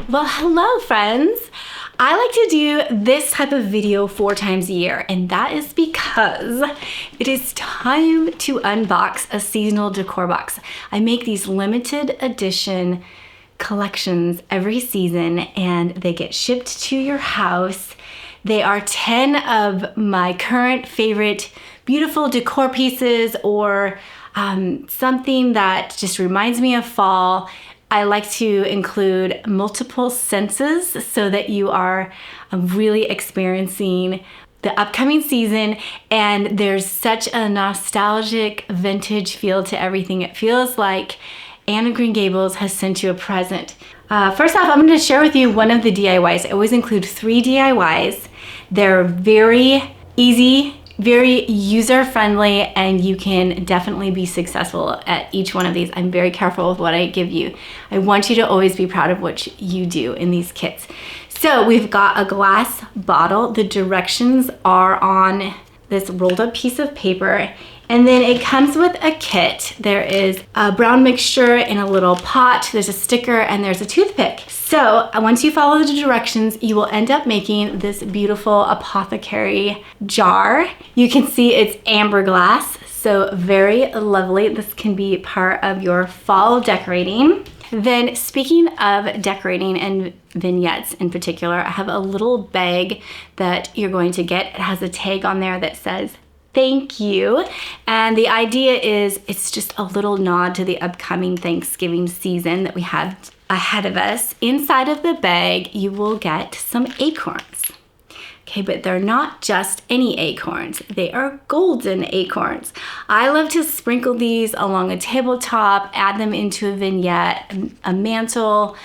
Well, hello friends. I like to do this type of video 4 times a year, and that is because it is time to unbox a seasonal decor box. I make these limited edition collections every season and they get shipped to your house. They are 10 of my current favorite beautiful decor pieces or something that just reminds me of fall. I like to include multiple senses so that you are really experiencing the upcoming season, and there's such a nostalgic vintage feel to everything. It feels like Anne of Green Gables has sent you a present. First off, I'm going to share with you one of the DIYs. I always include 3 DIYs. They're very easy, very user-friendly, and you can definitely be successful at each one of these. I'm very careful with what I give you. I want you to always be proud of what you do in these kits. So we've got a glass bottle. The directions are on this rolled up piece of paper, and then it comes with a kit. There is a brown mixture in a little pot, there's a sticker, and there's a toothpick. So once you follow the directions, you will end up making this beautiful apothecary jar. You can see it's amber glass, so very lovely. This can be part of your fall decorating. Then speaking of decorating and vignettes in particular, I have a little bag that you're going to get. It has a tag on there that says, "Thank you." And the idea is it's just a little nod to the upcoming Thanksgiving season that we have ahead of us. Inside of the bag, you will get some acorns. Okay, but they're not just any acorns. They are golden acorns. I love to sprinkle these along a tabletop, add them into a vignette, a mantle.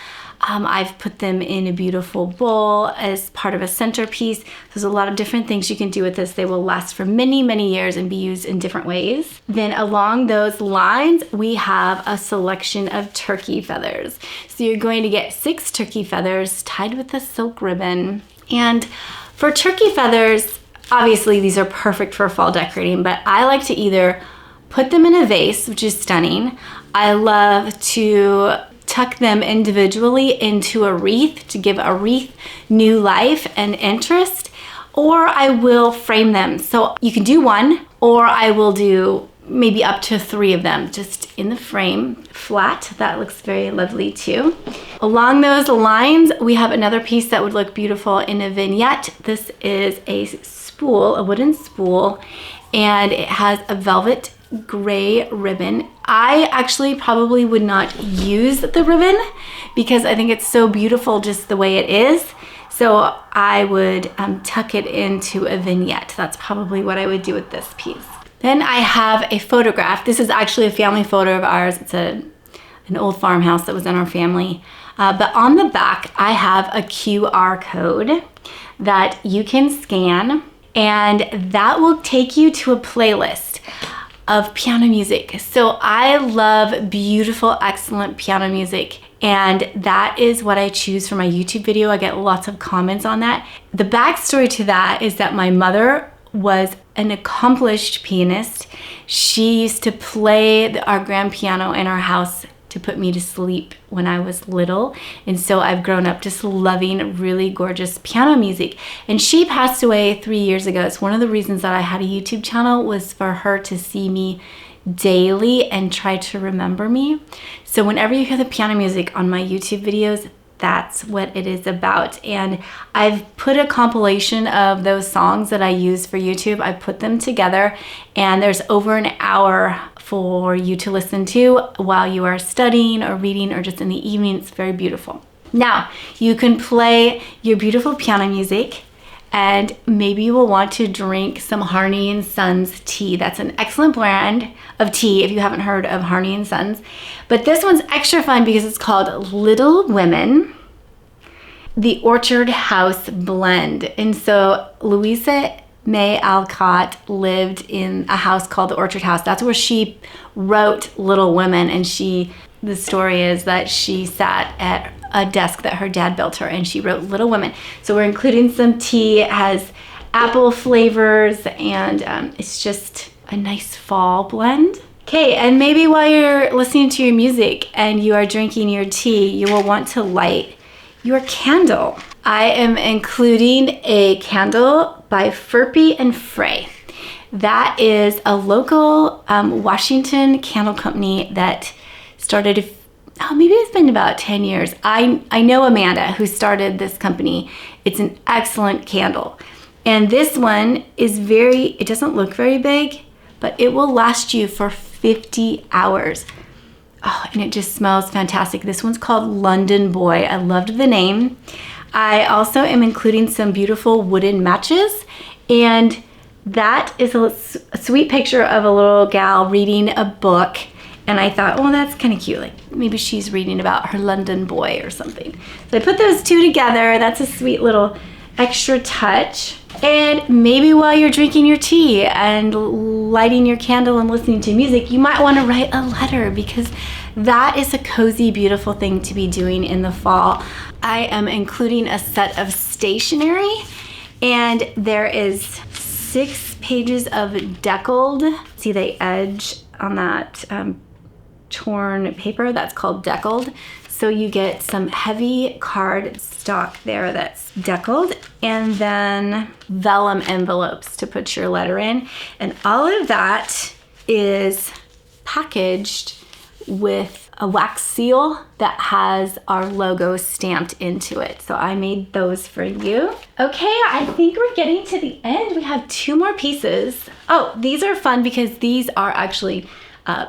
I've put them in a beautiful bowl as part of a centerpiece. There's a lot of different things you can do with this. They will last for many, many years and be used in different ways. Then along those lines, we have a selection of turkey feathers. So you're going to get 6 turkey feathers tied with a silk ribbon. And for turkey feathers, obviously these are perfect for fall decorating, but I like to either put them in a vase, which is stunning. I love to tuck them individually into a wreath to give a wreath new life and interest, or I will frame them. So you can do 1, or I will do maybe up to 3 of them just in the frame, flat. That looks very lovely too. Along those lines, we have another piece that would look beautiful in a vignette. This is a spool, a wooden spool, and it has a velvet gray ribbon. I actually probably would not use the ribbon because I think it's so beautiful just the way it is. So I would tuck it into a vignette. That's probably what I would do with this piece. Then I have a photograph. This is actually a family photo of ours. It's an old farmhouse that was in our family. But on the back, I have a QR code that you can scan, and that will take you to a playlist of piano music. So I love beautiful, excellent piano music, and that is what I choose for my YouTube video. I get lots of comments on that. The backstory to that is that my mother was an accomplished pianist. She used to play our grand piano in our house to put me to sleep when I was little. And so I've grown up just loving really gorgeous piano music. And she passed away 3 years ago. It's one of the reasons that I had a YouTube channel, was for her to see me daily and try to remember me. So whenever you hear the piano music on my YouTube videos, that's what it is about. And I've put a compilation of those songs that I use for YouTube. I put them together, and there's over an hour for you to listen to while you are studying or reading or just in the evening. It's very beautiful. Now, you can play your beautiful piano music, and maybe you will want to drink some Harney & Sons tea. That's an excellent brand of tea if you haven't heard of Harney & Sons. But this one's extra fun because it's called Little Women, the Orchard House Blend. And so Louisa May Alcott lived in a house called the Orchard House. That's where she wrote Little Women, and the story is that she sat at a desk that her dad built her and she wrote Little Women. So we're including some tea. It has apple flavors, and it's just a nice fall blend. Okay, and maybe while you're listening to your music and you are drinking your tea, you will want to light your candle. I am including a candle by Furpy and Frey. That is a local Washington candle company that started, maybe it's been about 10 years. I know Amanda who started this company. It's an excellent candle. And this one is it doesn't look very big, but it will last you for 50 hours. Oh, and it just smells fantastic. This one's called London Boy. I loved the name. I also am including some beautiful wooden matches, and that is a sweet picture of a little gal reading a book. And I thought, well, that's kind of cute. Like maybe she's reading about her London boy or something. So I put those two together. That's a sweet little extra touch. And maybe while you're drinking your tea and lighting your candle and listening to music, you might want to write a letter, because that is a cozy, beautiful thing to be doing in the fall. I am including a set of stationery, and there is 6 pages of deckled. See the edge on that torn paper? That's called deckled. So you get some heavy card stock there that's deckled, and then vellum envelopes to put your letter in. And all of that is packaged with a wax seal that has our logo stamped into it. So I made those for you. Okay, I think we're getting to the end. We have 2 more pieces. Oh, these are fun because these are actually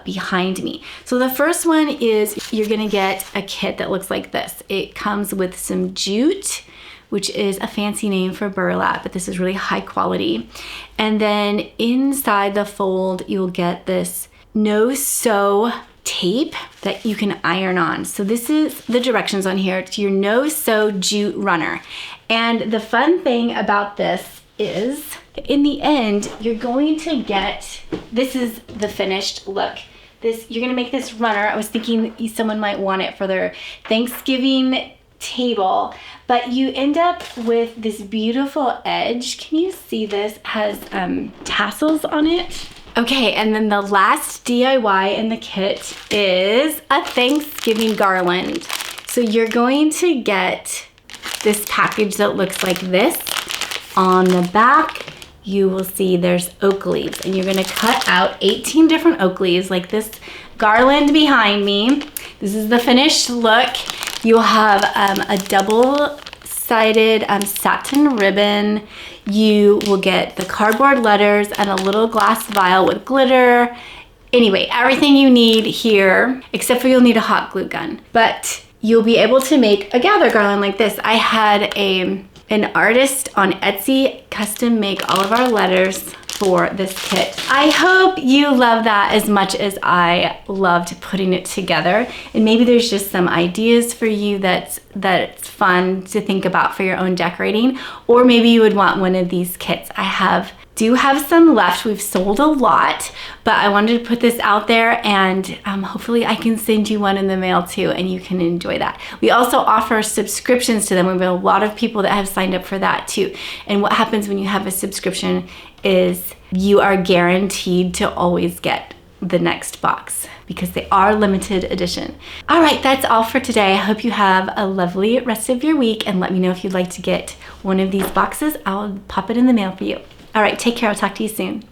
behind me. So the first one is you're gonna get a kit that looks like this. It comes with some jute, which is a fancy name for burlap, but this is really high quality. And then inside the fold, you'll get this no-sew tape that you can iron on. So this is the directions on here. It's your no-sew jute runner. And the fun thing about this is, in the end, you're going to get, this is the finished look. You're gonna make this runner. I was thinking someone might want it for their Thanksgiving table, but you end up with this beautiful edge. Can you see this? It has tassels on it. Okay, and then the last DIY in the kit is a Thanksgiving garland. So you're going to get this package that looks like this. On the back, you will see there's oak leaves, and you're gonna cut out 18 different oak leaves like this garland behind me. This is the finished look. You'll have a double-sided satin ribbon. You will get the cardboard letters and a little glass vial with glitter. Anyway, everything you need here, except for you'll need a hot glue gun. But you'll be able to make a gather garland like this. I had an artist on Etsy custom make all of our letters for this kit. I hope you love that as much as I loved putting it together. And maybe there's just some ideas for you that's fun to think about for your own decorating, or maybe you would want one of these kits. I do have some left. We've sold a lot, but I wanted to put this out there, and hopefully I can send you one in the mail too, and you can enjoy that. We also offer subscriptions to them. We have a lot of people that have signed up for that too. And what happens when you have a subscription is you are guaranteed to always get the next box, because they are limited edition. All right, that's all for today. I hope you have a lovely rest of your week, and let me know if you'd like to get one of these boxes. I'll pop it in the mail for you. All right, take care. I'll talk to you soon.